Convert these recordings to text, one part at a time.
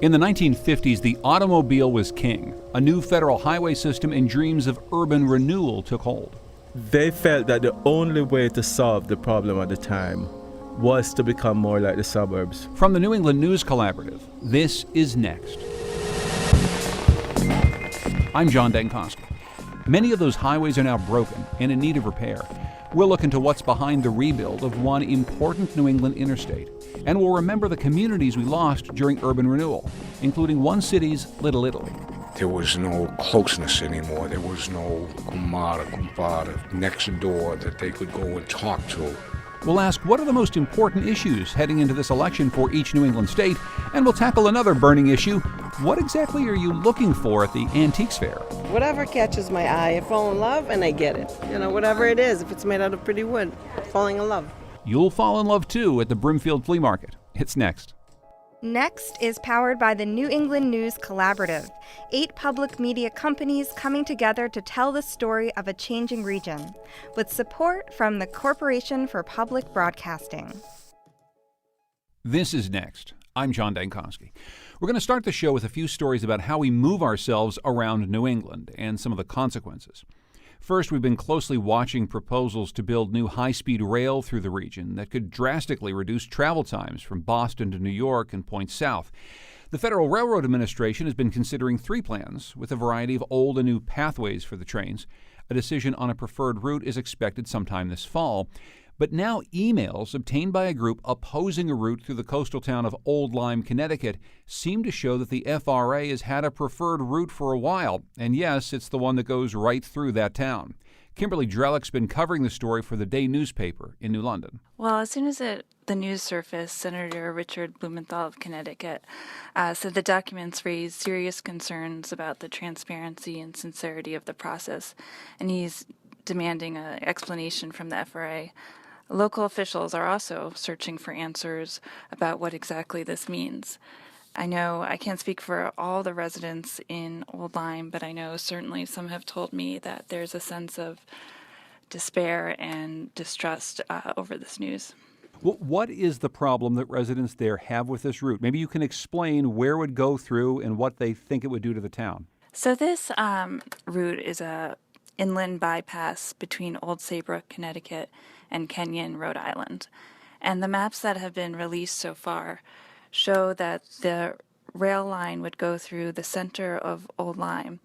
In the 1950s, the automobile was king. A new federal highway system and dreams of urban renewal took hold. They felt that the only way to solve the problem at the time was to become more like the suburbs. From the New England News Collaborative, this is Next. I'm John Dankosky. Many of those highways are now broken and in need of repair. We'll look into what's behind the rebuild of one important New England interstate. And we'll remember the communities we lost during urban renewal, including one city's Little Italy. There was no closeness anymore. There was no kumara, kumpada next door that they could go and talk to. We'll ask what are the most important issues heading into this election for each New England state, and we'll tackle another burning issue. What exactly are you looking for at the Antiques Fair? Whatever catches my eye, I fall in love and I get it. Whatever it is, if it's made out of pretty wood, falling in love. You'll fall in love too at the Brimfield Flea Market. It's next. Next is powered by the New England News Collaborative, 8 public media companies coming together to tell the story of a changing region, with support from the Corporation for Public Broadcasting. This is Next. I'm John Dankosky. We're going to start the show with a few stories about how we move ourselves around New England and some of the consequences. First, we've been closely watching proposals to build new high-speed rail through the region that could drastically reduce travel times from Boston to New York and points south. The Federal Railroad Administration has been considering 3 plans with a variety of old and new pathways for the trains. A decision on a preferred route is expected sometime this fall. But now emails obtained by a group opposing a route through the coastal town of Old Lyme, Connecticut, seem to show that the FRA has had a preferred route for a while. And yes, it's the one that goes right through that town. Kimberly Drellick's been covering the story for the Day newspaper in New London. Well, as soon as the news surfaced, Senator Richard Blumenthal of Connecticut said the documents raised serious concerns about the transparency and sincerity of the process, and he's demanding an explanation from the FRA. Local officials are also searching for answers about what exactly this means. I know I can't speak for all the residents in Old Lyme, but I know certainly some have told me that there's a sense of despair and distrust over this news. Well, what is the problem that residents there have with this route? Maybe you can explain where it would go through and what they think it would do to the town. So this route is a inland bypass between Old Saybrook, Connecticut, and Kenyon, Rhode Island. And the maps that have been released so far show that the rail line would go through the center of Old Lyme,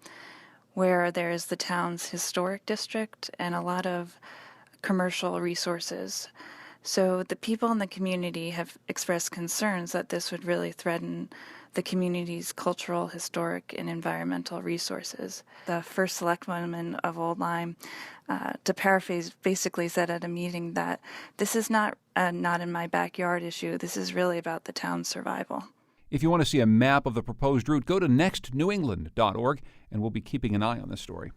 where there's the town's historic district and a lot of commercial resources. So the people in the community have expressed concerns that this would really threaten the community's cultural, historic, and environmental resources. The first selectwoman of Old Lyme, to paraphrase, basically said at a meeting that this is not a not in my backyard issue. This is really about the town's survival. If you want to see a map of the proposed route, go to nextnewengland.org, and we'll be keeping an eye on this story.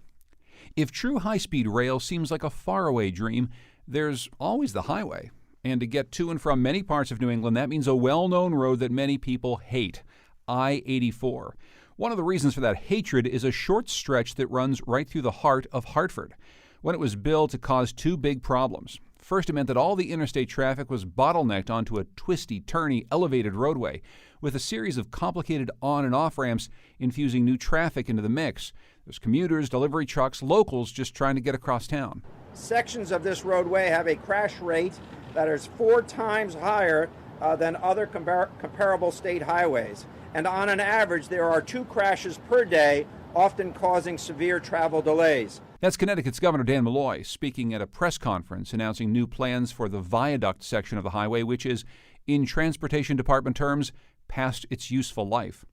If true high-speed rail seems like a faraway dream, there's always the highway. And to get to and from many parts of New England, that means a well-known road that many people hate, I-84. One of the reasons for that hatred is a short stretch that runs right through the heart of Hartford. When it was built, it caused 2 big problems. First, it meant that all the interstate traffic was bottlenecked onto a twisty, turny, elevated roadway, with a series of complicated on- and off-ramps infusing new traffic into the mix. There's commuters, delivery trucks, locals just trying to get across town. Sections of this roadway have a crash rate that is 4 times higher than other comparable state highways. And on an average, there are 2 crashes per day, often causing severe travel delays. That's Connecticut's Governor Dan Malloy speaking at a press conference announcing new plans for the viaduct section of the highway, which is, in Transportation Department terms, past its useful life.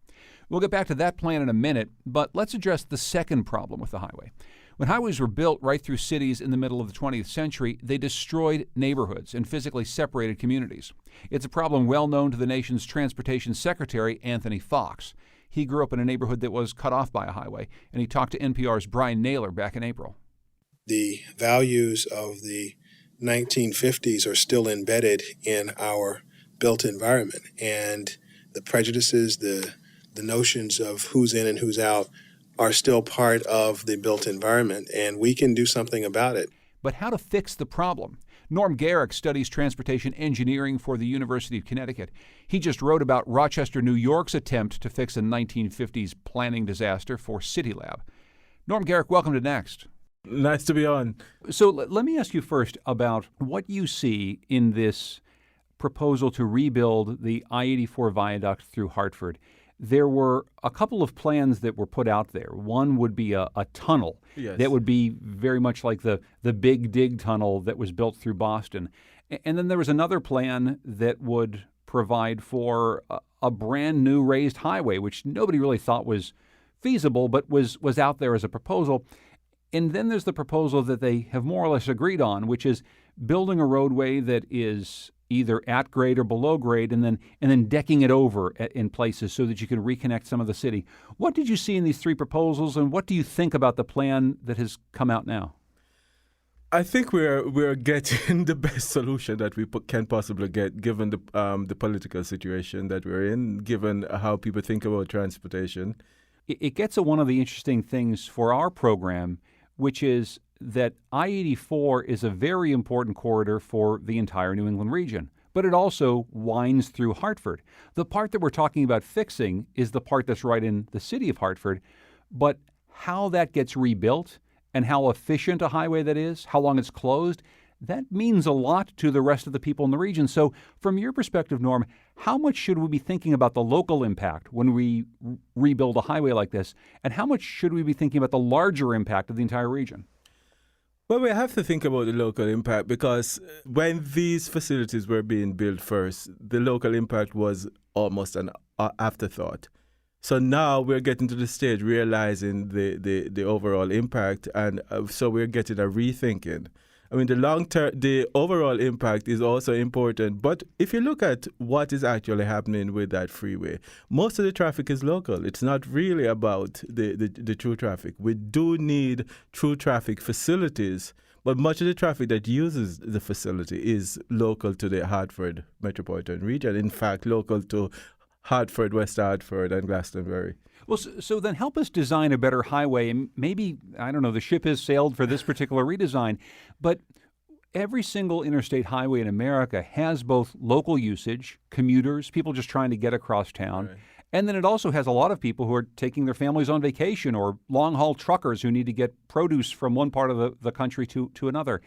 We'll get back to that plan in a minute, but let's address the second problem with the highway. When highways were built right through cities in the middle of the 20th century, they destroyed neighborhoods and physically separated communities. It's a problem well known to the nation's transportation secretary, Anthony Fox. He grew up in a neighborhood that was cut off by a highway, and he talked to NPR's Brian Naylor back in April. The values of the 1950s are still embedded in our built environment, and the prejudices, the notions of who's in and who's out are still part of the built environment, and we can do something about it. But how to fix the problem? Norm Garrick studies transportation engineering for the University of Connecticut. He just wrote about Rochester, New York's attempt to fix a 1950s planning disaster for CityLab. Norm Garrick, welcome to Next. Nice to be on. So let me ask you first about what you see in this proposal to rebuild the I-84 viaduct through Hartford. There were a couple of plans that were put out there. One would be a tunnel that would be very much like the Big Dig tunnel that was built through Boston. And then there was another plan that would provide for a brand new raised highway, which nobody really thought was feasible, but was out there as a proposal. And then there's the proposal that they have more or less agreed on, which is building a roadway that is either at grade or below grade, and then decking it over in places so that you can reconnect some of the city. What did you see in these three proposals, and what do you think about the plan that has come out now? I think we're getting the best solution that we can possibly get, given the political situation that we're in, given how people think about transportation. It gets at one of the interesting things for our program, which is that I-84 is a very important corridor for the entire New England region, but it also winds through Hartford. The part that we're talking about fixing is the part that's right in the city of Hartford, but how that gets rebuilt and how efficient a highway that is, how long it's closed, that means a lot to the rest of the people in the region. So from your perspective, Norm, how much should we be thinking about the local impact when we rebuild a highway like this, and how much should we be thinking about the larger impact of the entire region? Well, we have to think about the local impact, because when these facilities were being built first, the local impact was almost an afterthought. So now we're getting to the stage realizing the overall impact, and so we're getting a rethinking. I mean, the overall impact is also important. But if you look at what is actually happening with that freeway, most of the traffic is local. It's not really about the true traffic. We do need true traffic facilities, but much of the traffic that uses the facility is local to the Hartford metropolitan region. In fact, local to Hartford, West Hartford, and Glastonbury. Well, so then help us design a better highway. And maybe, I don't know, the ship has sailed for this particular redesign, but every single interstate highway in America has both local usage, commuters, people just trying to get across town, right. And then it also has a lot of people who are taking their families on vacation, or long-haul truckers who need to get produce from one part of the country to another.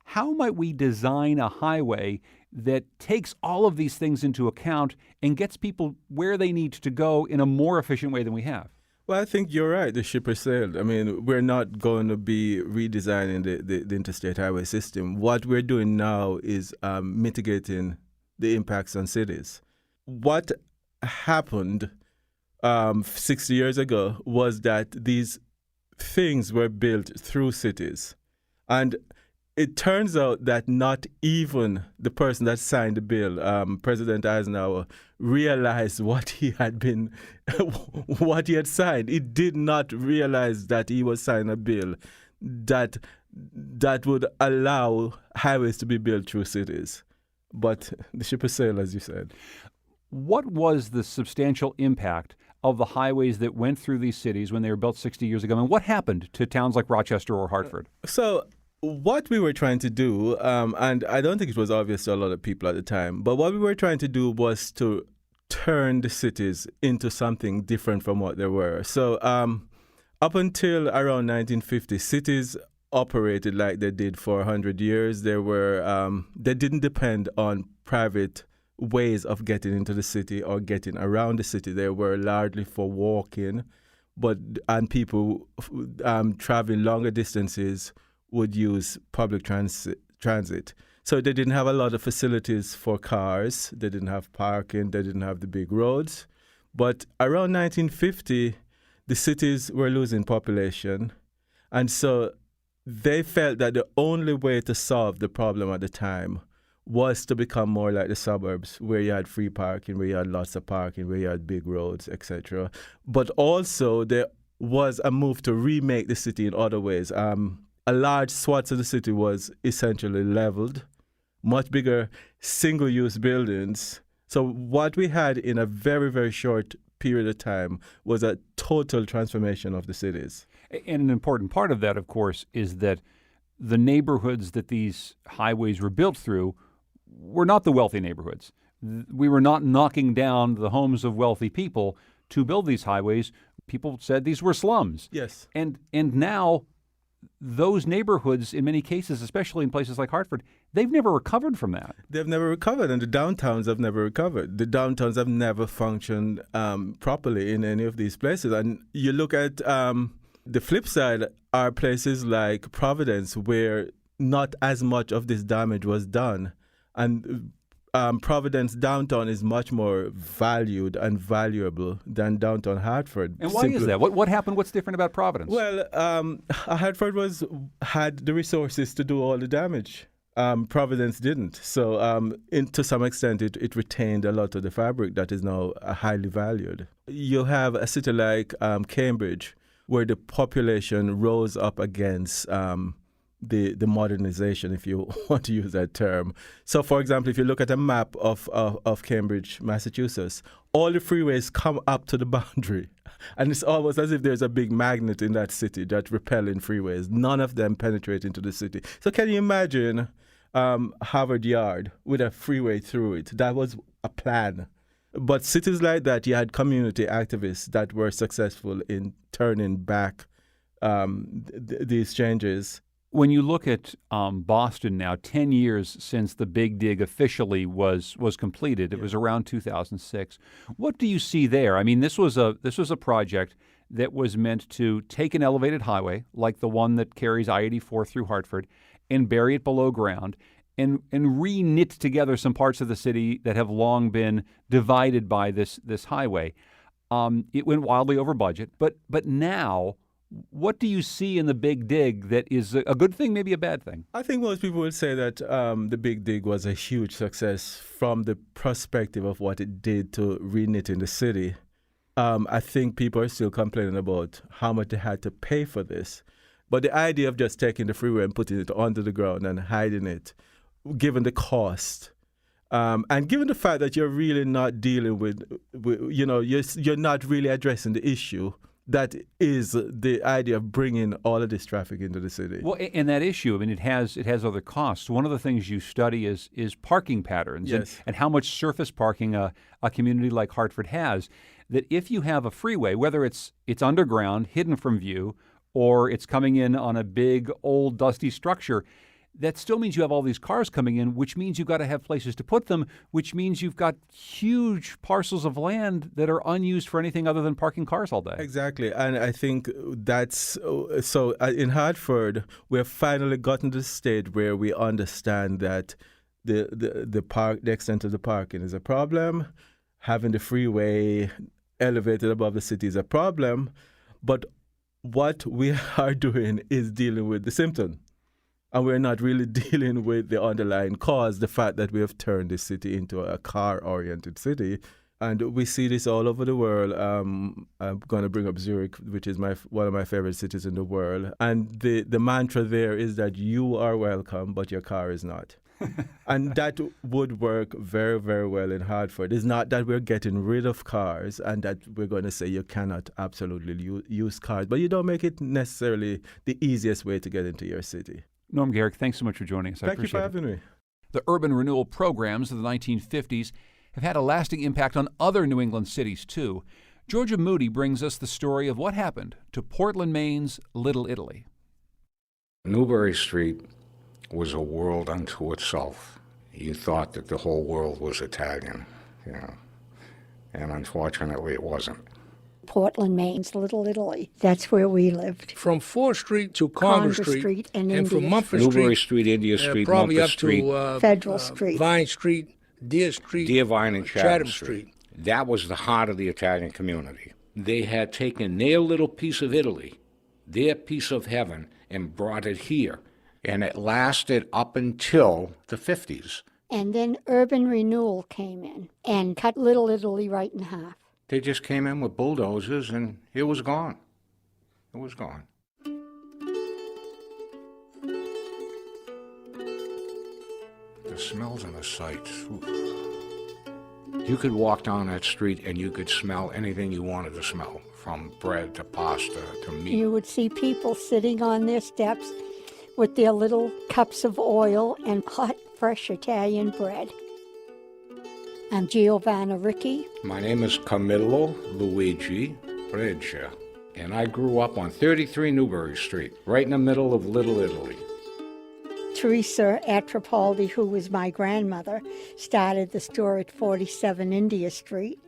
How might we design a highway that takes all of these things into account and gets people where they need to go in a more efficient way than we have? Well, I think you're right. The ship has sailed. I mean, we're not going to be redesigning the interstate highway system. What we're doing now is mitigating the impacts on cities. What happened 60 years ago was that these things were built through cities. And it turns out that not even the person that signed the bill, President Eisenhower, realized what he had signed. He did not realize that he was signing a bill that would allow highways to be built through cities. But the ship has sailed, as you said. What was the substantial impact of the highways that went through these cities when they were built 60 years ago? And what happened to towns like Rochester or Hartford? What we were trying to do, and I don't think it was obvious to a lot of people at the time, but what we were trying to do was to turn the cities into something different from what they were. So up until around 1950, cities operated like they did for 100 years. They didn't depend on private ways of getting into the city or getting around the city. They were largely for walking, and people traveling longer distances would use public transit. So they didn't have a lot of facilities for cars. They didn't have parking. They didn't have the big roads. But around 1950, the cities were losing population. And so they felt that the only way to solve the problem at the time was to become more like the suburbs, where you had free parking, where you had lots of parking, where you had big roads, etc. But also there was a move to remake the city in other ways. A large swath of the city was essentially leveled, much bigger single-use buildings. So what we had in a very, very short period of time was a total transformation of the cities. And an important part of that, of course, is that the neighborhoods that these highways were built through were not the wealthy neighborhoods. We were not knocking down the homes of wealthy people to build these highways. People said these were slums. Yes. And now those neighborhoods, in many cases, especially in places like Hartford, they've never recovered from that. They've never recovered, and the downtowns have never recovered. The downtowns have never functioned properly in any of these places. And you look at the flip side are places like Providence, where not as much of this damage was done. And Providence downtown is much more valued and valuable than downtown Hartford. And why is that? What happened? What's different about Providence? Well, Hartford had the resources to do all the damage. Providence didn't. So to some extent, it retained a lot of the fabric that is now highly valued. You have a city like Cambridge, where the population rose up against the modernization, if you want to use that term. So, for example, if you look at a map of Cambridge, Massachusetts, all the freeways come up to the boundary. And it's almost as if there's a big magnet in that city that repelling freeways. None of them penetrate into the city. So can you imagine Harvard Yard with a freeway through it? That was a plan. But cities like that, you had community activists that were successful in turning back these changes. When you look at Boston now, 10 years since the Big Dig officially was completed, it was around 2006. What do you see there? I mean, this was a project that was meant to take an elevated highway like the one that carries I-84 through Hartford and bury it below ground and re-knit together some parts of the city that have long been divided by this highway. It went wildly over budget, but now, what do you see in the Big Dig that is a good thing, maybe a bad thing? I think most people would say that the Big Dig was a huge success from the perspective of what it did to re-knit in the city. I think people are still complaining about how much they had to pay for this. But the idea of just taking the freeway and putting it under the ground and hiding it, given the cost, and given the fact that you're really not dealing with you're not really addressing the issue, that is the idea of bringing all of this traffic into the city. Well, and that issue, I mean, it has other costs. One of the things you study is parking patterns, yes, and how much surface parking a community like Hartford has. That if you have a freeway, whether it's underground, hidden from view, or it's coming in on a big, old, dusty structure, that still means you have all these cars coming in, which means you've got to have places to put them, which means you've got huge parcels of land that are unused for anything other than parking cars all day. Exactly. And I think that's so in Hartford, we have finally gotten to the state where we understand that the extent of the parking is a problem. Having the freeway elevated above the city is a problem. But what we are doing is dealing with the symptom. And we're not really dealing with the underlying cause, the fact that we have turned this city into a car-oriented city. And we see this all over the world. I'm going to bring up Zurich, which is one of my favorite cities in the world. And the mantra there is that you are welcome, but your car is not. And that would work very, very well in Hartford. It's not that we're getting rid of cars and that we're going to say you cannot absolutely use cars, but you don't make it necessarily the easiest way to get into your city. Norm Garrick, thanks so much for joining us. I Thank you appreciate for having me. The urban renewal programs of the 1950s have had a lasting impact on other New England cities, too. Georgia Moody brings us the story of what happened to Portland, Maine's Little Italy. Newbury Street was a world unto itself. You thought that the whole world was Italian, and unfortunately it wasn't. Portland, Maine's Little Italy. That's where we lived. From 4th Street to Congress Street and from Mumford Newbury Street, India Street, probably Mumford up Street, to Federal Street, Vine Street, Deer Street, Deer Vine and Chatham Street. That was the heart of the Italian community. They had taken their little piece of Italy, their piece of heaven, and brought it here. And it lasted up until the 50s. And then urban renewal came in and cut Little Italy right in half. They just came in with bulldozers and it was gone. It was gone. The smells and the sights. Oof. You could walk down that street and you could smell anything you wanted to smell, from bread to pasta to meat. You would see people sitting on their steps with their little cups of oil and hot, fresh Italian bread. I'm Giovanna Ricci. My name is Camillo Luigi Breccia, and I grew up on 33 Newbury Street, right in the middle of Little Italy. Teresa Atropaldi, who was my grandmother, started the store at 47 India Street.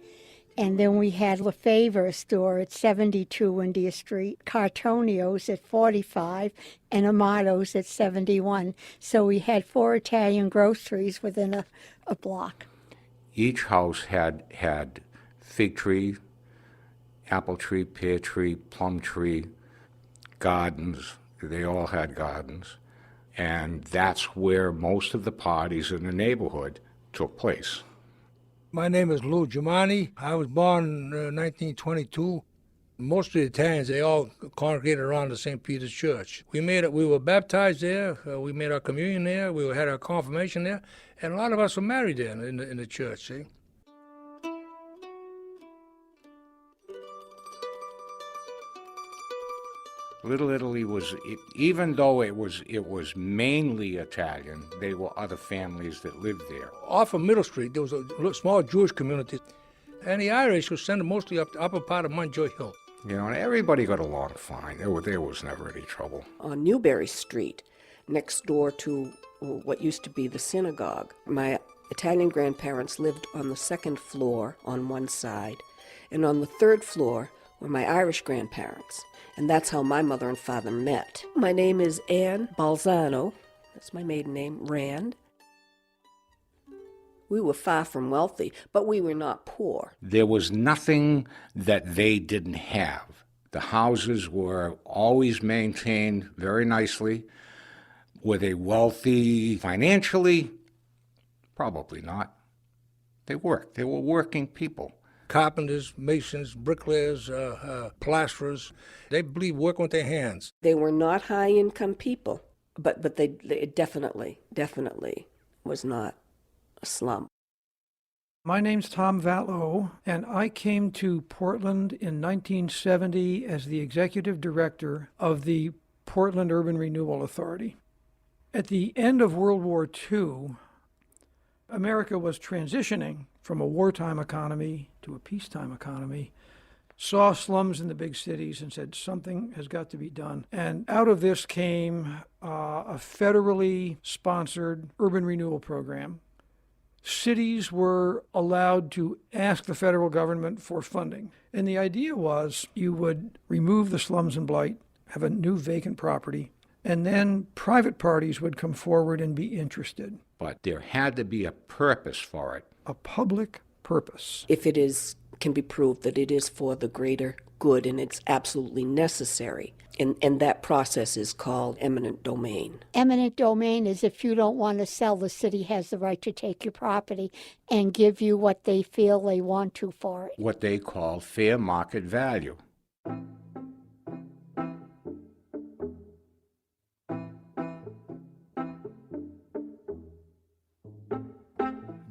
And then we had Lefevre store at 72 India Street, Cartonio's at 45, and Amato's at 71. So we had 4 Italian groceries within a block. Each house had fig tree, apple tree, pear tree, plum tree, gardens. They all had gardens. And that's where most of the parties in the neighborhood took place. My name is Lou Giummani. I was born in 1922. Most of the Italians, they all congregated around the St. Peter's Church. We were baptized there. We made our communion there. We had our confirmation there. And a lot of us were married there in the church, see? Little Italy was, even though it was mainly Italian, there were other families that lived there. Off of Middle Street, there was a small Jewish community. And the Irish were sent mostly up the upper part of Munjoy Hill. You know, and everybody got along fine. There was never any trouble. On Newbury Street, next door to what used to be the synagogue, my Italian grandparents lived on the 2nd floor on one side, and on the 3rd floor were my Irish grandparents. And that's how my mother and father met. My name is Anne Balzano. That's my maiden name, Rand. We were far from wealthy, but we were not poor. There was nothing that they didn't have. The houses were always maintained very nicely. Were they wealthy financially? Probably not. They worked. They were working people. Carpenters, masons, bricklayers, plasterers. They believed working with their hands. They were not high-income people, but they definitely was not a slum. My name's Tom Vatlow, and I came to Portland in 1970 as the executive director of the Portland Urban Renewal Authority. At the end of World War II, America was transitioning from a wartime economy to a peacetime economy, saw slums in the big cities and said something has got to be done. And out of this came a federally sponsored urban renewal program. Cities were allowed to ask the federal government for funding. And the idea was you would remove the slums and blight, have a new vacant property, and then private parties would come forward and be interested. But there had to be a purpose for it. A public purpose. If it can be proved that it is for the greater good and it's absolutely necessary. And that process is called eminent domain. Eminent domain is if you don't want to sell, the city has the right to take your property and give you what they feel they want to for it. What they call fair market value.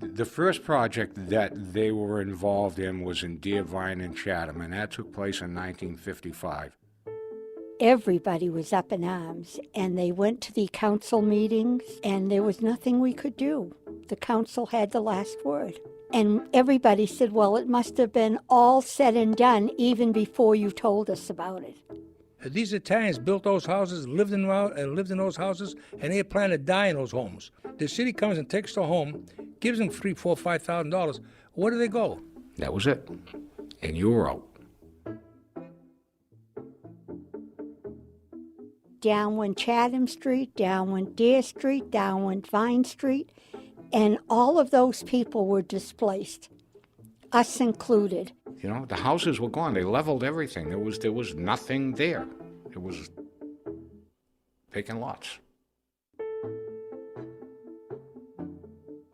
The first project that they were involved in was in Deervine and Chatham, and that took place in 1955. Everybody was up in arms, and they went to the council meetings, and there was nothing we could do. The council had the last word. And everybody said, well, it must have been all said and done even before you told us about it. These Italians built those houses, lived in those houses, and they plan to die in those homes. The city comes and takes the home, gives them $3,000, $4,000, $5,000. Where do they go? That was it. And you were out. Down went Chatham Street, down went Deer Street, down went Vine Street, and all of those people were displaced, us included. You know, the houses were gone. They leveled everything. There was nothing there. It was vacant lots.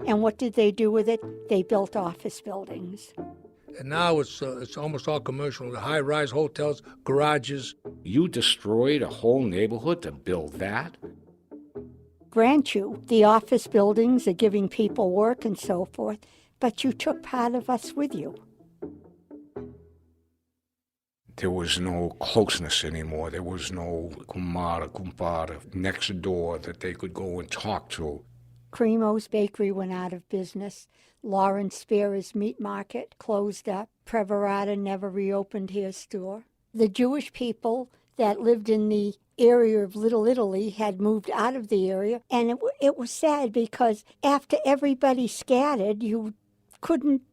And what did they do with it? They built office buildings. And now it's almost all commercial. The high-rise hotels, garages. You destroyed a whole neighborhood to build that? Grant you, the office buildings are giving people work and so forth, but you took part of us with you. There was no closeness anymore. There was no kumara, kumpara next door that they could go and talk to. Cremo's Bakery went out of business. Lawrence Sparrow's Meat Market closed up. Prevarata never reopened his store. The Jewish people that lived in the area of Little Italy had moved out of the area, and it was sad because after everybody scattered, you couldn't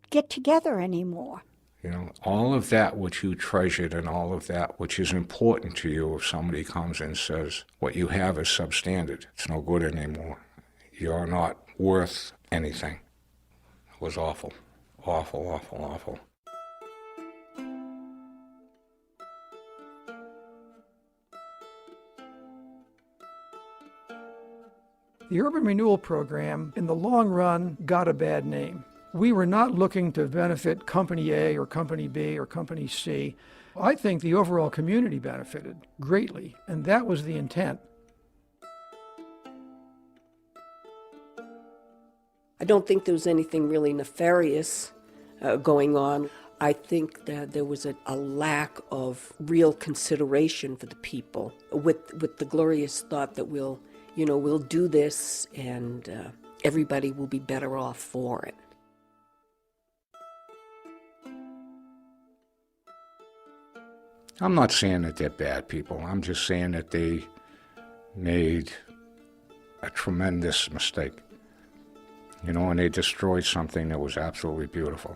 get together anymore. You know, all of that which you treasured and all of that which is important to you, if somebody comes and says, what you have is substandard, it's no good anymore, you're not worth anything. It was awful, awful, awful, awful. The urban renewal program, in the long run, got a bad name. We were not looking to benefit Company A or Company B or Company C. I think the overall community benefited greatly, and that was the intent. I don't think there was anything really nefarious going on. I think that there was a lack of real consideration for the people with the glorious thought that we'll do this and everybody will be better off for it. I'm not saying that they're bad people. I'm just saying that they made a tremendous mistake. You know, and they destroyed something that was absolutely beautiful.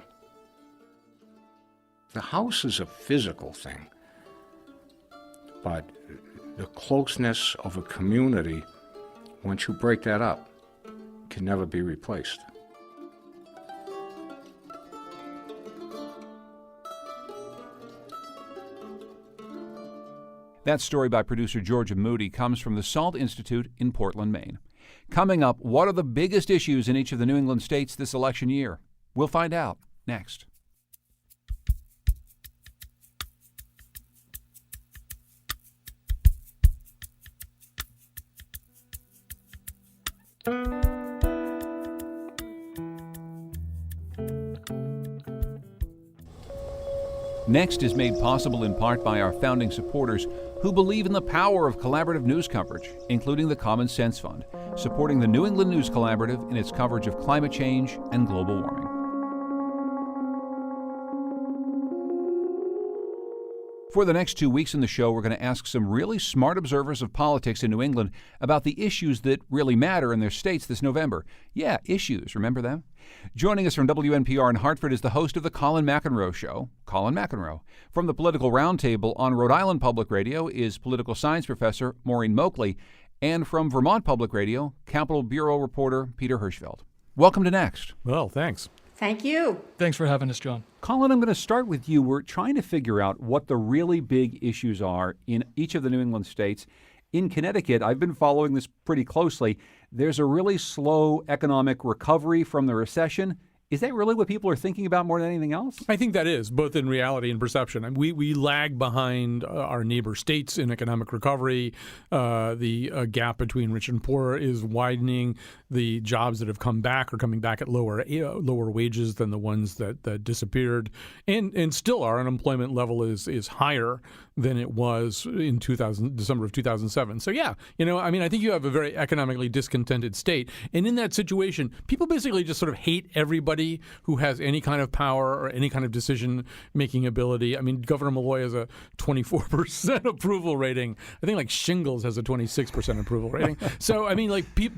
The house is a physical thing, but the closeness of a community, once you break that up, can never be replaced. That story by producer Georgia Moody comes from the SALT Institute in Portland, Maine. Coming up, what are the biggest issues in each of the New England states this election year? We'll find out next. Next is made possible in part by our founding supporters who believe in the power of collaborative news coverage, including the Common Sense Fund, supporting the New England News Collaborative in its coverage of climate change and global warming. For the next 2 weeks in the show, we're going to ask some really smart observers of politics in New England about the issues that really matter in their states this November. Yeah, issues, remember them? Joining us from WNPR in Hartford is the host of the Colin McEnroe Show, Colin McEnroe. From the Political Roundtable on Rhode Island Public Radio is political science professor Maureen Moakley, and from Vermont Public Radio, Capitol Bureau reporter Peter Hirschfeld. Welcome to Next. Well, thanks. Thank you. Thanks for having us, John. Colin, I'm going to start with you. We're trying to figure out what the really big issues are in each of the New England states. In Connecticut, I've been following this pretty closely. There's a really slow economic recovery from the recession. Is that really what people are thinking about more than anything else? I think that is, both in reality and perception. I mean, we lag behind our neighbor states in economic recovery. The gap between rich and poor is widening. The jobs that have come back are coming back at lower wages than the ones that disappeared. And still our unemployment level is higher than it was in December of 2007. So, yeah, I think you have a very economically discontented state. And in that situation, people basically just sort of hate everybody who has any kind of power or any kind of decision-making ability. I mean, Governor Malloy has a 24% approval rating. I think, Shingles has a 26% approval rating. So,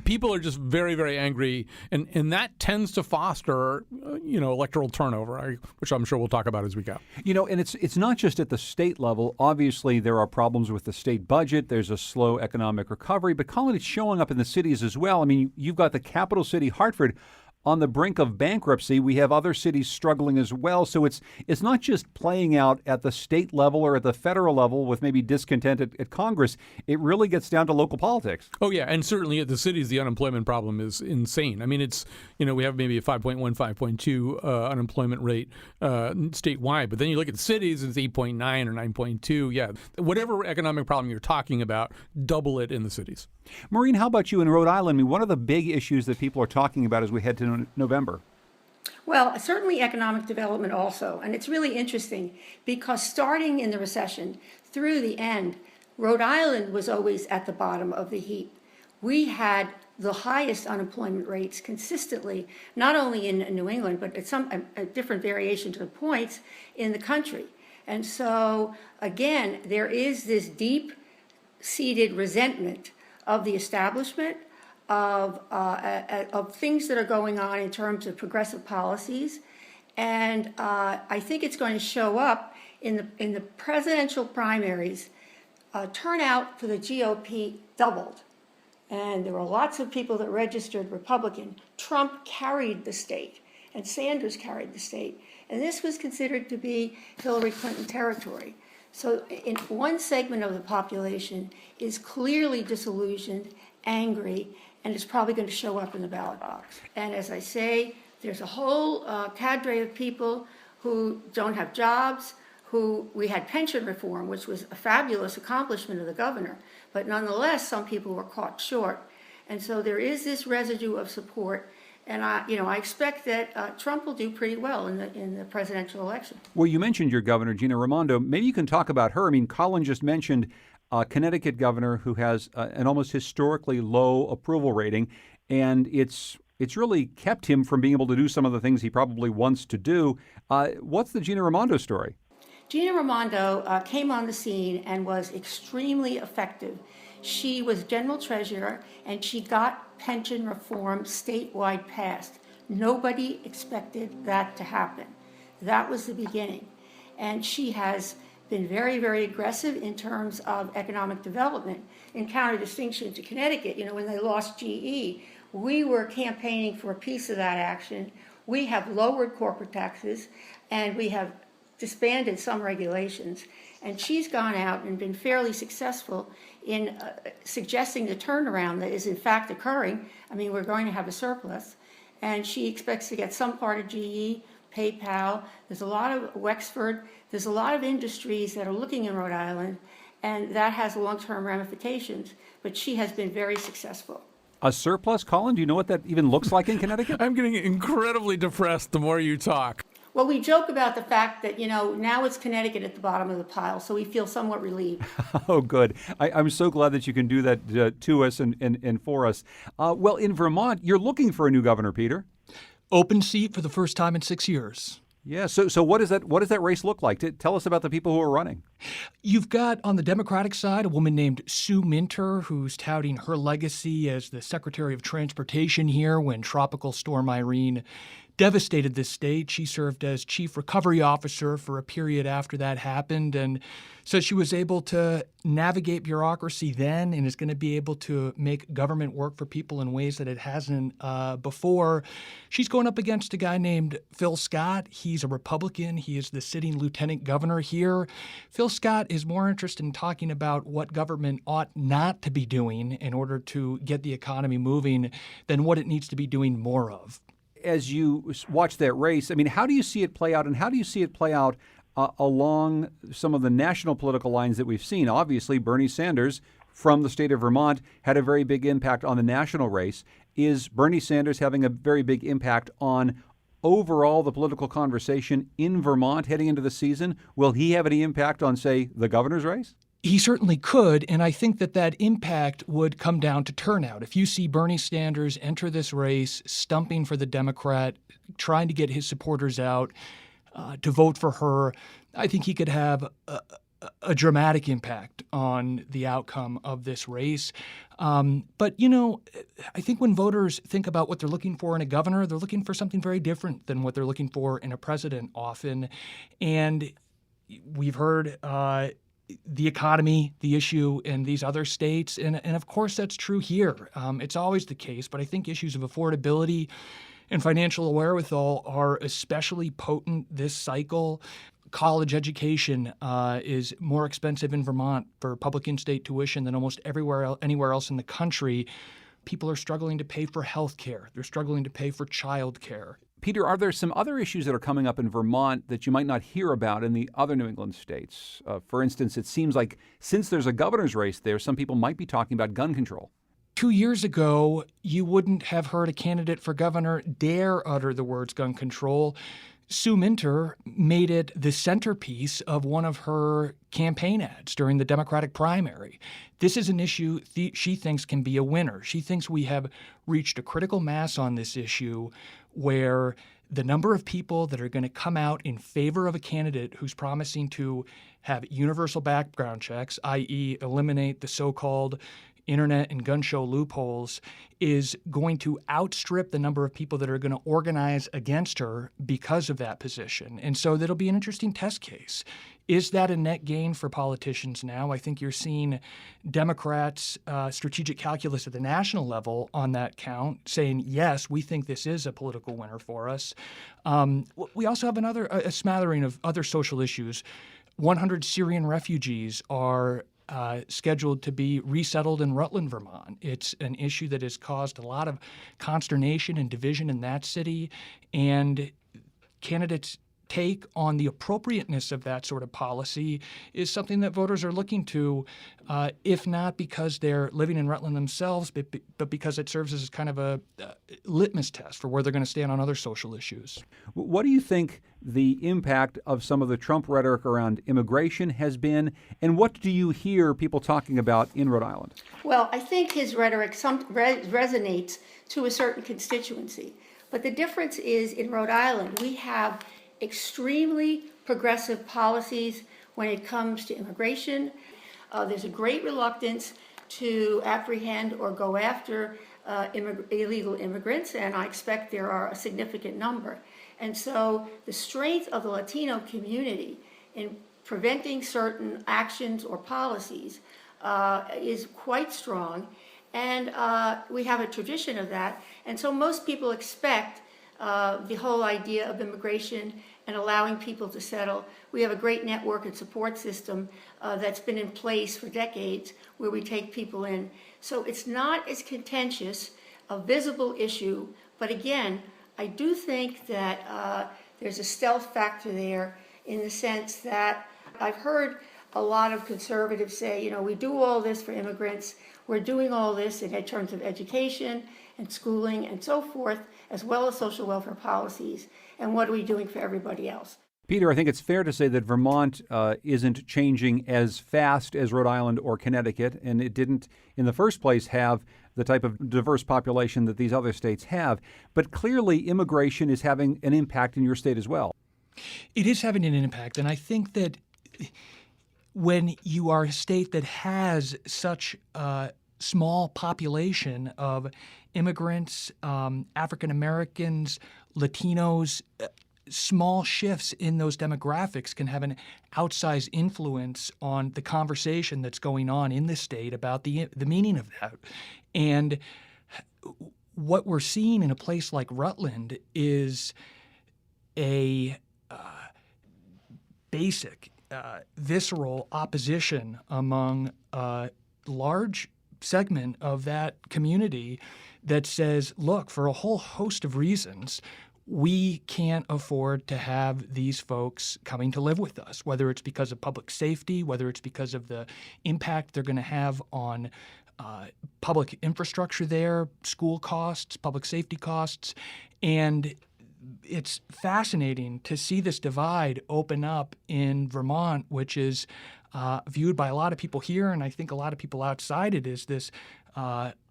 people are just very, very angry, and that tends to foster, electoral turnover, which I'm sure we'll talk about as we go. And it's not just at the state level. Obviously, there are problems with the state budget. There's a slow economic recovery. But, Colin, it's showing up in the cities as well. I mean, you've got the capital city, Hartford, on the brink of bankruptcy. We have other cities struggling as well. So it's not just playing out at the state level or at the federal level with maybe discontent at Congress. It really gets down to local politics. Oh, yeah. And certainly at the cities, the unemployment problem is insane. I mean, it's, we have maybe a 5.1, 5.2 unemployment rate statewide. But then you look at the cities, it's 8.9 or 9.2. Yeah. Whatever economic problem you're talking about, double it in the cities. Maureen, how about you in Rhode Island? I mean, one of the big issues that people are talking about as we head to November. Well, certainly economic development also. And it's really interesting because starting in the recession through the end, Rhode Island was always at the bottom of the heap. We had the highest unemployment rates consistently, not only in New England, but at a different variation to the points in the country. And so, again, there is this deep-seated resentment of the establishment, of things that are going on in terms of progressive policies. And I think it's going to show up in the presidential primaries. Turnout for the GOP doubled. And there were lots of people that registered Republican. Trump carried the state, and Sanders carried the state. And this was considered to be Hillary Clinton territory. So in one segment of the population is clearly disillusioned, angry, and it's probably going to show up in the ballot box. And as I say, there's a whole cadre of people who don't have jobs, we had pension reform, which was a fabulous accomplishment of the governor, but nonetheless, some people were caught short. And so there is this residue of support, and I expect that Trump will do pretty well in the presidential election. Well, you mentioned your governor, Gina Raimondo. Maybe you can talk about her. I mean, Colin just mentioned a Connecticut governor who has an almost historically low approval rating, and it's really kept him from being able to do some of the things he probably wants to do. What's the Gina Raimondo story? Gina Raimondo came on the scene and was extremely effective. She was general treasurer, and she got pension reform statewide passed. Nobody expected that to happen. That was the beginning. And she has been very, very aggressive in terms of economic development. In counter-distinction to Connecticut, when they lost GE, we were campaigning for a piece of that action. We have lowered corporate taxes, and we have disbanded some regulations, and she's gone out and been fairly successful in suggesting the turnaround that is in fact occurring. I mean, we're going to have a surplus, and she expects to get some part of GE, PayPal. There's a lot of Wexford. There's a lot of industries that are looking in Rhode Island, and that has long-term ramifications, but she has been very successful. A surplus, Colin? Do you know what that even looks like in Connecticut? I'm getting incredibly depressed the more you talk. Well, we joke about the fact that, now it's Connecticut at the bottom of the pile, so we feel somewhat relieved. Oh, good. I'm so glad that you can do that to us and for us. Well, in Vermont, you're looking for a new governor, Peter. Open seat for the first time in 6 years. Yeah. So what does that race look like? Tell us about the people who are running. You've got on the Democratic side a woman named Sue Minter, who's touting her legacy as the Secretary of Transportation here when Tropical Storm Irene devastated this state. She served as chief recovery officer for a period after that happened. And so she was able to navigate bureaucracy then and is going to be able to make government work for people in ways that it hasn't before. She's going up against a guy named Phil Scott. He's a Republican. He is the sitting lieutenant governor here. Phil Scott is more interested in talking about what government ought not to be doing in order to get the economy moving than what it needs to be doing more of. As you watch that race, I mean, how do you see it play out, and how do you see it play out along some of the national political lines that we've seen? Obviously, Bernie Sanders from the state of Vermont had a very big impact on the national race. Is Bernie Sanders having a very big impact on overall the political conversation in Vermont heading into the season? Will he have any impact on, say, the governor's race? He certainly could, and I think that impact would come down to turnout. If you see Bernie Sanders enter this race, stumping for the Democrat, trying to get his supporters out to vote for her, I think he could have a dramatic impact on the outcome of this race. But, I think when voters think about what they're looking for in a governor, they're looking for something very different than what they're looking for in a president often. And we've heard the economy, the issue in these other states. And of course, that's true here. It's always the case. But I think issues of affordability and financial wherewithal are especially potent this cycle. College education is more expensive in Vermont for public in-state tuition than almost anywhere else in the country. People are struggling to pay for health care. They're struggling to pay for child care. Peter, are there some other issues that are coming up in Vermont that you might not hear about in the other New England states? For instance, it seems like since there's a governor's race there, some people might be talking about gun control. 2 years ago, you wouldn't have heard a candidate for governor dare utter the words gun control. Sue Minter made it the centerpiece of one of her campaign ads during the Democratic primary. This is an issue she thinks can be a winner. She thinks we have reached a critical mass on this issue where the number of people that are going to come out in favor of a candidate who's promising to have universal background checks, i.e. eliminate the so-called internet and gun show loopholes, is going to outstrip the number of people that are going to organize against her because of that position. And so that'll be an interesting test case. Is that a net gain for politicians now? I think you're seeing Democrats' strategic calculus at the national level on that count saying, yes, we think this is a political winner for us. We also have a smattering of other social issues. 100 Syrian refugees are scheduled to be resettled in Rutland, Vermont. It's an issue that has caused a lot of consternation and division in that city, and candidates' take on the appropriateness of that sort of policy is something that voters are looking to, if not because they're living in Rutland themselves, but because it serves as kind of a litmus test for where they're going to stand on other social issues. What do you think the impact of some of the Trump rhetoric around immigration has been, and what do you hear people talking about in Rhode Island? Well, I think his rhetoric resonates to a certain constituency. But the difference is in Rhode Island, we have extremely progressive policies when it comes to immigration. There's a great reluctance to apprehend or go after illegal immigrants, and I expect there are a significant number. And so the strength of the Latino community in preventing certain actions or policies is quite strong, and we have a tradition of that. And so most people expect the whole idea of immigration and allowing people to settle. We have a great network and support system that's been in place for decades where we take people in. So it's not as contentious, a visible issue, but again, I do think that there's a stealth factor there in the sense that I've heard a lot of conservatives say, you know, we do all this for immigrants, we're doing all this in terms of education and schooling and so forth, as well as social welfare policies, and what are we doing for everybody else? Peter, I think it's fair to say that Vermont isn't changing as fast as Rhode Island or Connecticut, and it didn't in the first place have the type of diverse population that these other states have. But clearly immigration is having an impact in your state as well. It is having an impact, and I think that when you are a state that has such a small population of immigrants, African Americans, Latinos, small shifts in those demographics can have an outsized influence on the conversation that's going on in the state about the meaning of that. And what we're seeing in a place like Rutland is a basic, visceral opposition among a large segment of that community that says, look, for a whole host of reasons, we can't afford to have these folks coming to live with us, whether it's because of public safety, whether it's because of the impact they're going to have on public infrastructure there, school costs, public safety costs. And it's fascinating to see this divide open up in Vermont, which is viewed by a lot of people here, and I think a lot of people outside it, is this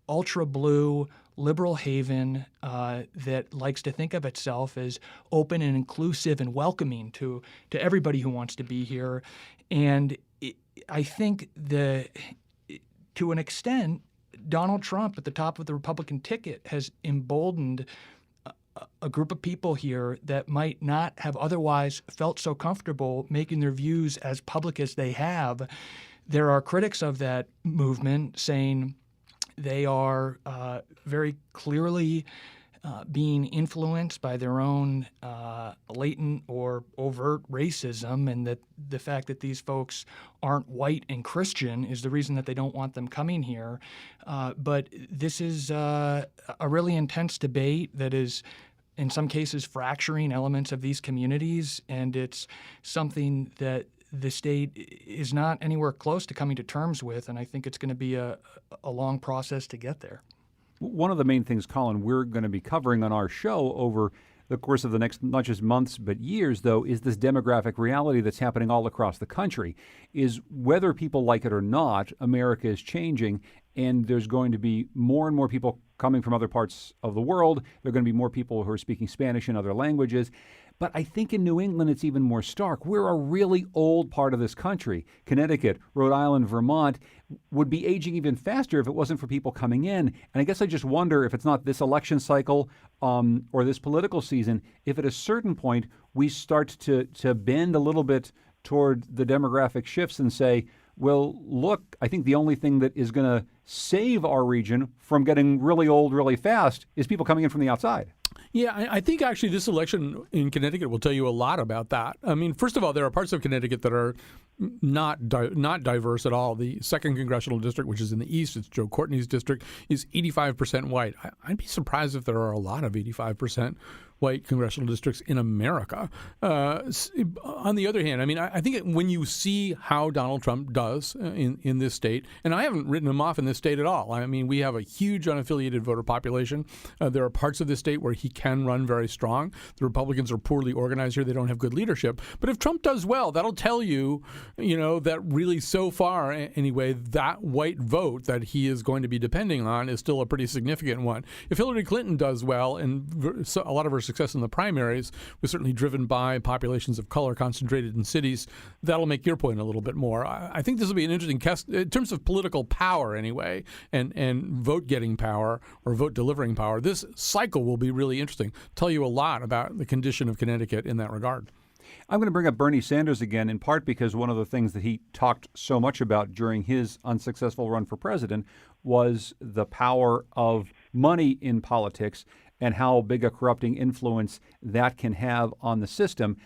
ultra-blue liberal haven that likes to think of itself as open and inclusive and welcoming to everybody who wants to be here. And I think to an extent, Donald Trump at the top of the Republican ticket has emboldened a group of people here that might not have otherwise felt so comfortable making their views as public as they have. There are critics of that movement saying they are very clearly being influenced by their own latent or overt racism, and that the fact that these folks aren't white and Christian is the reason that they don't want them coming here. But this is a really intense debate that is, in some cases, fracturing elements of these communities, and it's something that the state is not anywhere close to coming to terms with, and I think it's going to be a long process to get there. One of the main things, Colin, we're going to be covering on our show over the course of the next not just months but years, though, is this demographic reality that's happening all across the country. Is whether people like it or not, America is changing, and there's going to be more and more people coming from other parts of the world. There are going to be more people who are speaking Spanish and other languages. But I think in New England, it's even more stark. We're a really old part of this country. Connecticut, Rhode Island, Vermont would be aging even faster if it wasn't for people coming in. And I guess I just wonder if it's not this election cycle or this political season, if at a certain point we start to bend a little bit toward the demographic shifts and say, well, look, I think the only thing that is going to save our region from getting really old really fast is people coming in from the outside. Yeah, I think actually this election in Connecticut will tell you a lot about that. I mean, first of all, there are parts of Connecticut that are not diverse at all. The 2nd Congressional District, which is in the east, it's Joe Courtney's district, is 85% white. I'd be surprised if there are a lot of 85% white congressional districts in America. On the other hand, I mean, I think when you see how Donald Trump does in this state, and I haven't written him off in this state at all. I mean, we have a huge unaffiliated voter population. There are parts of this state where he can run very strong. The Republicans are poorly organized here. They don't have good leadership. But if Trump does well, that'll tell you, that really so far, anyway, that white vote that he is going to be depending on is still a pretty significant one. If Hillary Clinton does well, and a lot of her success in the primaries was certainly driven by populations of color concentrated in cities, that'll make your point a little bit more. I think this will be an interesting test in terms of political power anyway, and vote-getting power or vote-delivering power. This cycle will be really interesting. Tell you a lot about the condition of Connecticut in that regard. I'm going to bring up Bernie Sanders again, in part because one of the things that he talked so much about during his unsuccessful run for president was the power of money in politics and how big a corrupting influence that can have on the system.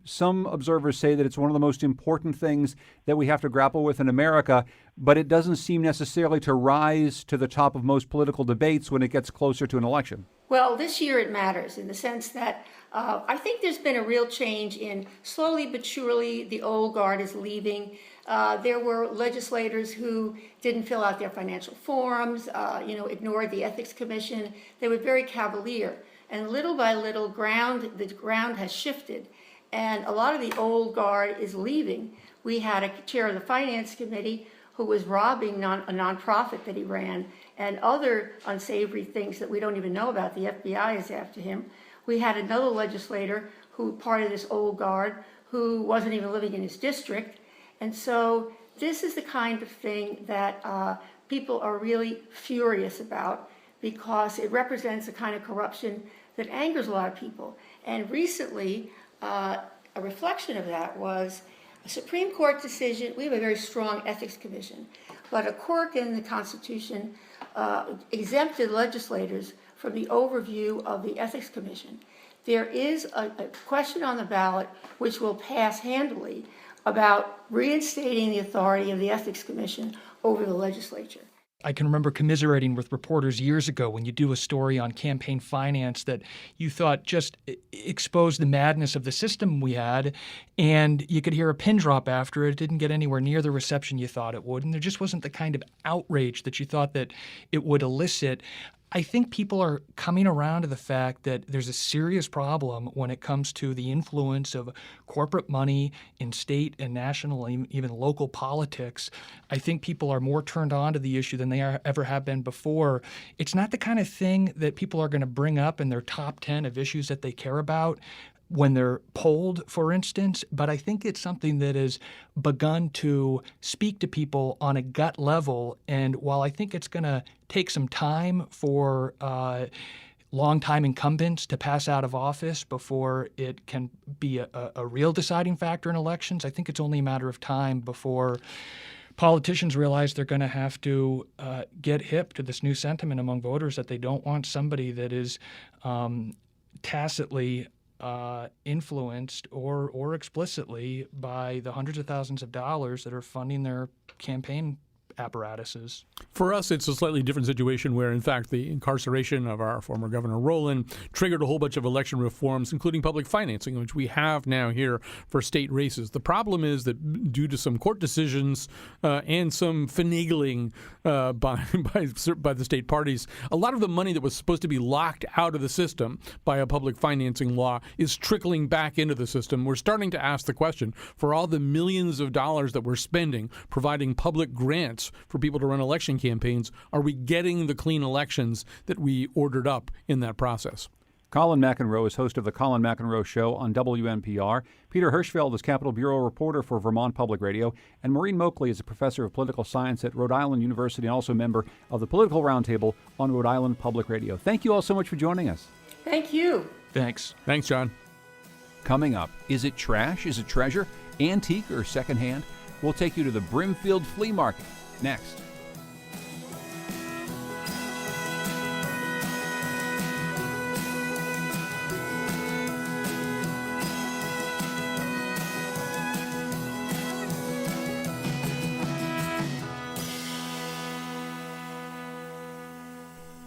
Some observers say that it's one of the most important things that we have to grapple with in America, but it doesn't seem necessarily to rise to the top of most political debates when it gets closer to an election. Well, this year it matters in the sense that I think there's been a real change in slowly but surely the old guard is leaving. There were legislators who didn't fill out their financial forms, ignored the Ethics Commission. They were very cavalier. And little by little, the ground has shifted. And a lot of the old guard is leaving. We had a chair of the Finance Committee who was robbing a nonprofit that he ran and other unsavory things that we don't even know about. The FBI is after him. We had another legislator who, part of this old guard, who wasn't even living in his district. And so this is the kind of thing that people are really furious about because it represents a kind of corruption that angers a lot of people. And recently, a reflection of that was a Supreme Court decision. We have a very strong ethics commission, but a quirk in the Constitution exempted legislators from the overview of the Ethics Commission. There is a question on the ballot which will pass handily about reinstating the authority of the Ethics Commission over the legislature. I can remember commiserating with reporters years ago when you do a story on campaign finance that you thought just exposed the madness of the system we had, and you could hear a pin drop after it. It didn't get anywhere near the reception you thought it would, and there just wasn't the kind of outrage that you thought that it would elicit. I think people are coming around to the fact that there's a serious problem when it comes to the influence of corporate money in state and national and even local politics. I think people are more turned on to the issue than they ever have been before. It's not the kind of thing that people are going to bring up in their top 10 of issues that they care about when they're polled, for instance, but I think it's something that has begun to speak to people on a gut level. And while I think it's going to take some time for longtime incumbents to pass out of office before it can be a real deciding factor in elections, I think it's only a matter of time before politicians realize they're going to have to get hip to this new sentiment among voters that they don't want somebody that is tacitly influenced or explicitly by the hundreds of thousands of dollars that are funding their campaign apparatuses. For us, it's a slightly different situation where, in fact, the incarceration of our former Governor Rowland triggered a whole bunch of election reforms, including public financing, which we have now here for state races. The problem is that due to some court decisions and some finagling by the state parties, a lot of the money that was supposed to be locked out of the system by a public financing law is trickling back into the system. We're starting to ask the question, for all the millions of dollars that we're spending providing public grants for people to run election campaigns, are we getting the clean elections that we ordered up in that process? Colin McEnroe is host of The Colin McEnroe Show on WNPR. Peter Hirschfeld is Capitol Bureau reporter for Vermont Public Radio. And Maureen Moakley is a professor of political science at Rhode Island University and also a member of the Political Roundtable on Rhode Island Public Radio. Thank you all so much for joining us. Thank you. Thanks. Thanks, John. Coming up, is it trash? Is it treasure? Antique or secondhand? We'll take you to the Brimfield Flea Market next.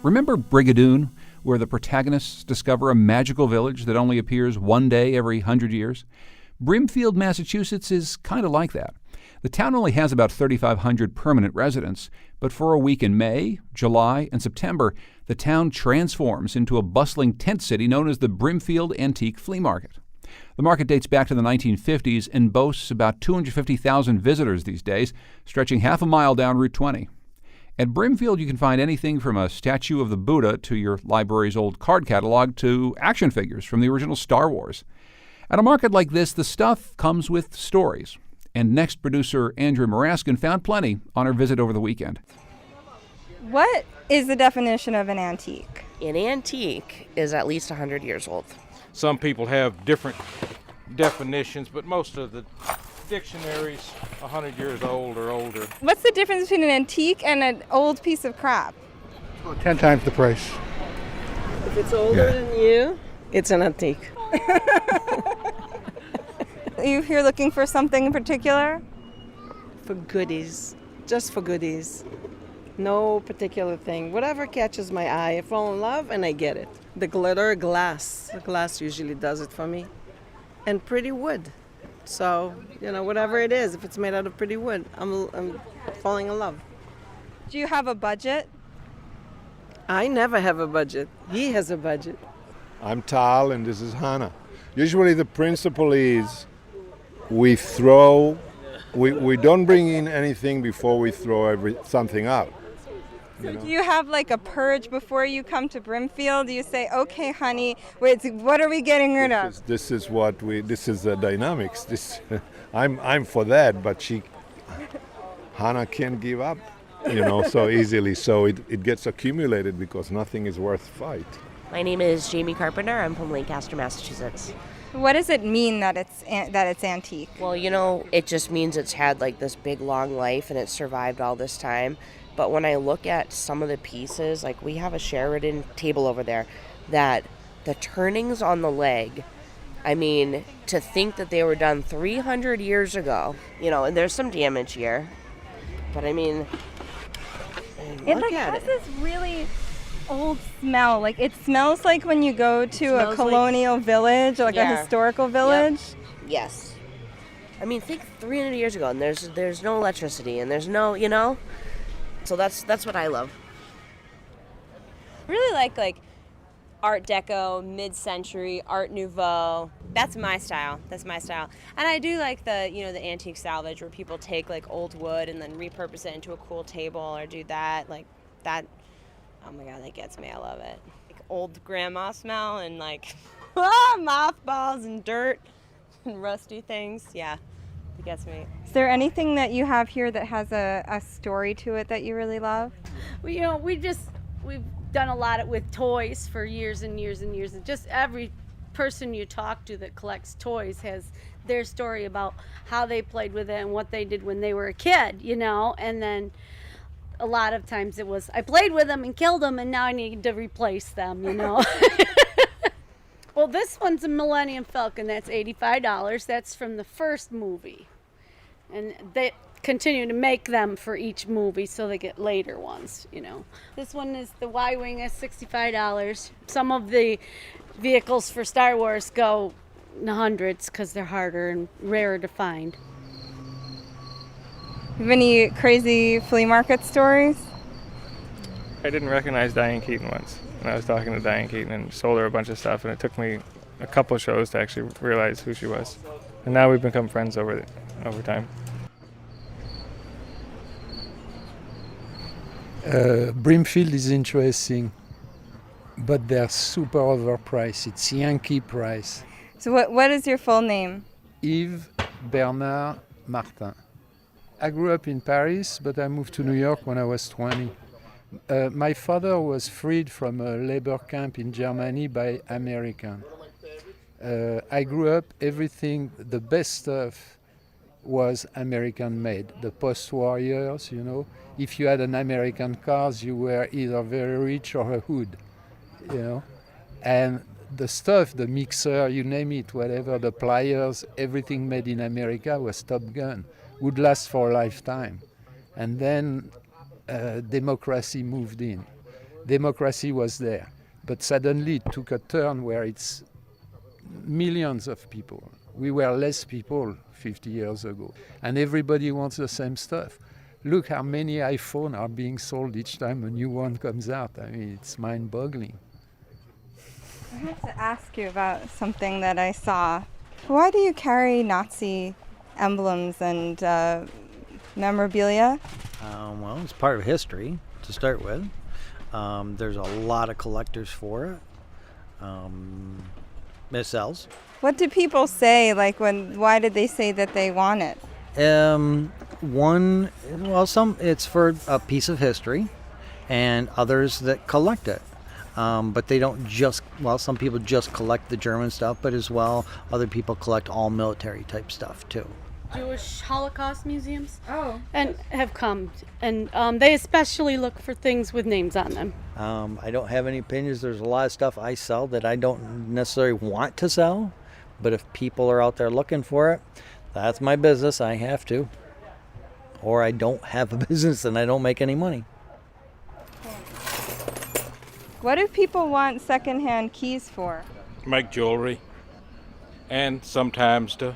Remember Brigadoon, where the protagonists discover a magical village that only appears one day every 100 years? Brimfield, Massachusetts is kind of like that. The town only has about 3,500 permanent residents, but for a week in May, July, and September, the town transforms into a bustling tent city known as the Brimfield Antique Flea Market. The market dates back to the 1950s and boasts about 250,000 visitors these days, stretching half a mile down Route 20. At Brimfield, you can find anything from a statue of the Buddha to your library's old card catalog to action figures from the original Star Wars. At a market like this, the stuff comes with stories. And next producer Andrea Muraskin found plenty on her visit over the weekend. What is the definition of an antique? An antique is at least 100 years old. Some people have different definitions, but most of the dictionaries 100 years old or older. What's the difference between an antique and an old piece of crap? 10 times the price. If it's older than you, it's an antique. Are you here looking for something in particular? For goodies, just for goodies. No particular thing. Whatever catches my eye, I fall in love and I get it. The glitter glass. The glass usually does it for me. And pretty wood. So, whatever it is, if it's made out of pretty wood, I'm falling in love. Do you have a budget? I never have a budget. He has a budget. I'm Tal and this is Hannah. Usually the principle is we don't bring in anything before we throw something out. So do you have like a purge before you come to Brimfield? Do you say, okay, honey, what are we getting rid of? This is the dynamics. I'm for that, but Hannah can't give up, so easily. So it gets accumulated because nothing is worth fight. My name is Jamie Carpenter. I'm from Lancaster, Massachusetts. What does it mean that it's antique? Well, it just means it's had like this big long life and it's survived all this time. But when I look at some of the pieces, like we have a Sheridan table over there, that the turnings on the leg, I mean, to think that they were done 300 years ago, and there's some damage here. But I mean, it has this really old smell. Like it smells like when you go to a colonial village, or a historical village. Yep. Yes. I mean, think 300 years ago, and there's no electricity, and there's no, So that's what I love. I really like Art Deco, mid-century, Art Nouveau. That's my style. And I do like the the antique salvage where people take like old wood and then repurpose it into a cool table or do that. Like that. Oh my God, that gets me. I love it. Like old grandma smell and like mothballs and dirt and rusty things. Yeah. It gets me. Is there anything that you have here that has a story to it that you really love? Well, we've done a lot with toys for years and years and years. And just every person you talk to that collects toys has their story about how they played with it and what they did when they were a kid, And then a lot of times it was, I played with them and killed them and now I need to replace them, Well, this one's a Millennium Falcon. That's $85. That's from the first movie. And they continue to make them for each movie, so they get later ones, you know. This one is the Y-Wing at $65. Some of the vehicles for Star Wars go in the hundreds because they're harder and rarer to find. Have any crazy flea market stories? I didn't recognize Diane Keaton once. And I was talking to Diane Keaton and sold her a bunch of stuff, and it took me a couple shows to actually realize who she was. And now we've become friends over time. Brimfield is interesting, but they're super overpriced. It's Yankee price. So what is your full name? Yves Bernard Martin. I grew up in Paris, but I moved to New York when I was 20. My father was freed from a labor camp in Germany by Americans. I grew up, everything, the best stuff was American made. The post-war years, you know. If you had an American car, you were either very rich or a hood, you know. And the stuff, the mixer, you name it, whatever, the pliers, everything made in America was Top Gun, would last for a lifetime. And then democracy moved in. Democracy was there. But suddenly it took a turn where it's millions of people. We were less people 50 years ago. And everybody wants the same stuff. Look how many iPhones are being sold each time a new one comes out. I mean, it's mind-boggling. I have to ask you about something that I saw. Why do you carry Nazi emblems and memorabilia? Well, it's part of history to start with. There's a lot of collectors for it. It sells. What do people say? Why did they say that they want it? Some it's for a piece of history, and others that collect it. But they don't some people just collect the German stuff, but as well, other people collect all military type stuff too. Jewish Holocaust museums. Oh. And have come. And they especially look for things with names on them. I don't have any opinions. There's a lot of stuff I sell that I don't necessarily want to sell, but if people are out there looking for it, that's my business. I have to. Or I don't have a business and I don't make any money. What do people want secondhand keys for? Make jewelry, and sometimes to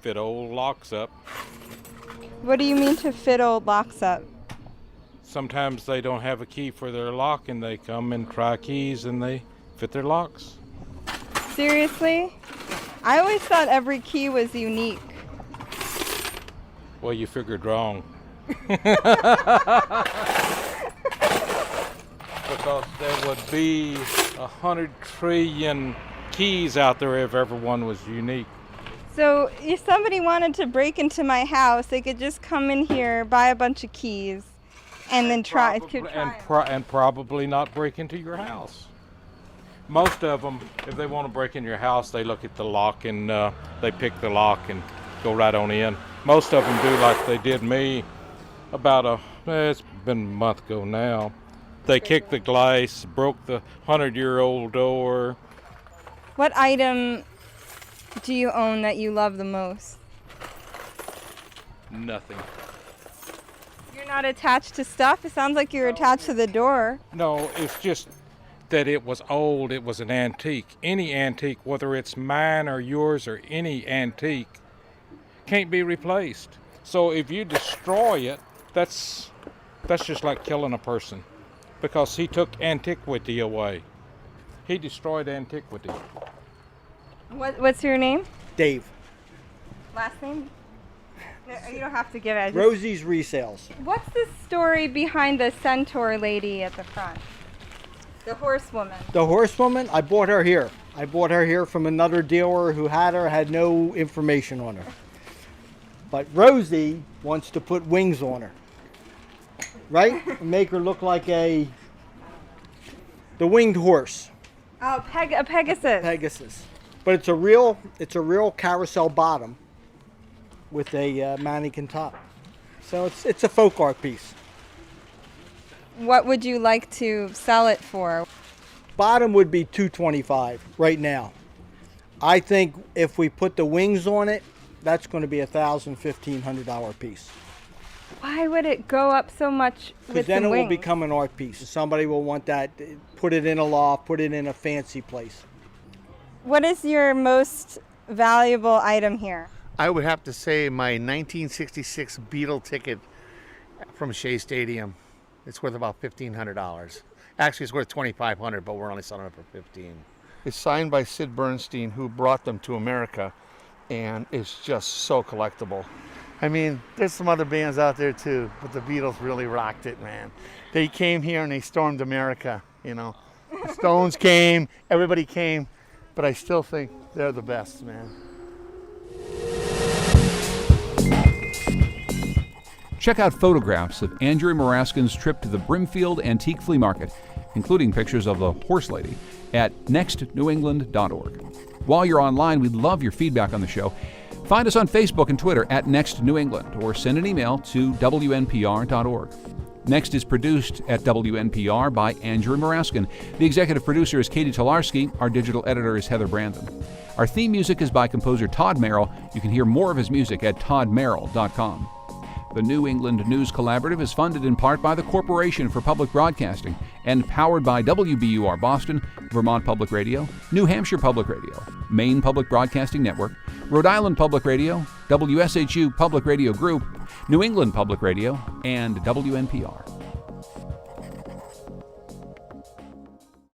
fit old locks up. What do you mean to fit old locks up? Sometimes they don't have a key for their lock and they come and try keys and they fit their locks. Seriously? I always thought every key was unique. Well, you figured wrong. Because there would be 100 trillion keys out there if everyone was unique. So if somebody wanted to break into my house, they could just come in here, buy a bunch of keys, and then try. And probably not break into your house. Most of them, if they want to break into your house, they look at the lock and they pick the lock and go right on in. Most of them do like they did me it's been a month ago now. They kicked the glass, broke the 100-year-old door. What item do you own that you love the most? Nothing. You're not attached to stuff? It sounds like you're attached to the door. No, it's just that it was old. It was an antique. Any antique, whether it's mine or yours or any antique, can't be replaced. So if you destroy it, that's just like killing a person, because he took antiquity away. He destroyed antiquity. What's your name? Dave. Last name? No, you don't have to give it. Rosie's Resales. What's the story behind the centaur lady at the front? The horsewoman. The horsewoman, I bought her here. I bought her here from another dealer who had no information on her. But Rosie wants to put wings on her. Right? Make her look like the winged horse. Oh, a Pegasus. Pegasus. But it's a real carousel bottom with a mannequin top. So it's a folk art piece. What would you like to sell it for? Bottom would be $225 right now. I think if we put the wings on it, that's going to be $1,000, $1,500 piece. Why would it go up so much Because with then the it wings? will become an art piece. Somebody will want that, put it in a loft, put it in a fancy place. What is your most valuable item here? I would have to say my 1966 Beatle ticket from Shea Stadium. It's worth about $1,500. Actually, it's worth $2,500, but we're only selling it for $15. It's signed by Sid Bernstein, who brought them to America, and it's just so collectible. I mean, there's some other bands out there too, but the Beatles really rocked it, man. They came here and they stormed America, you know. The Stones came, everybody came, but I still think they're the best, man. Check out photographs of Andrea Muraskin's trip to the Brimfield Antique Flea Market, including pictures of the horse lady, at nextnewengland.org. While you're online, we'd love your feedback on the show. Find us on Facebook and Twitter at Next New England, or send an email to WNPR.org. Next is produced at WNPR by Andrea Muraskin. The executive producer is Katie Tolarski. Our digital editor is Heather Brandon. Our theme music is by composer Todd Merrill. You can hear more of his music at toddmerrill.com. The New England News Collaborative is funded in part by the Corporation for Public Broadcasting and powered by WBUR Boston, Vermont Public Radio, New Hampshire Public Radio, Maine Public Broadcasting Network, Rhode Island Public Radio, WSHU Public Radio Group, New England Public Radio, and WNPR.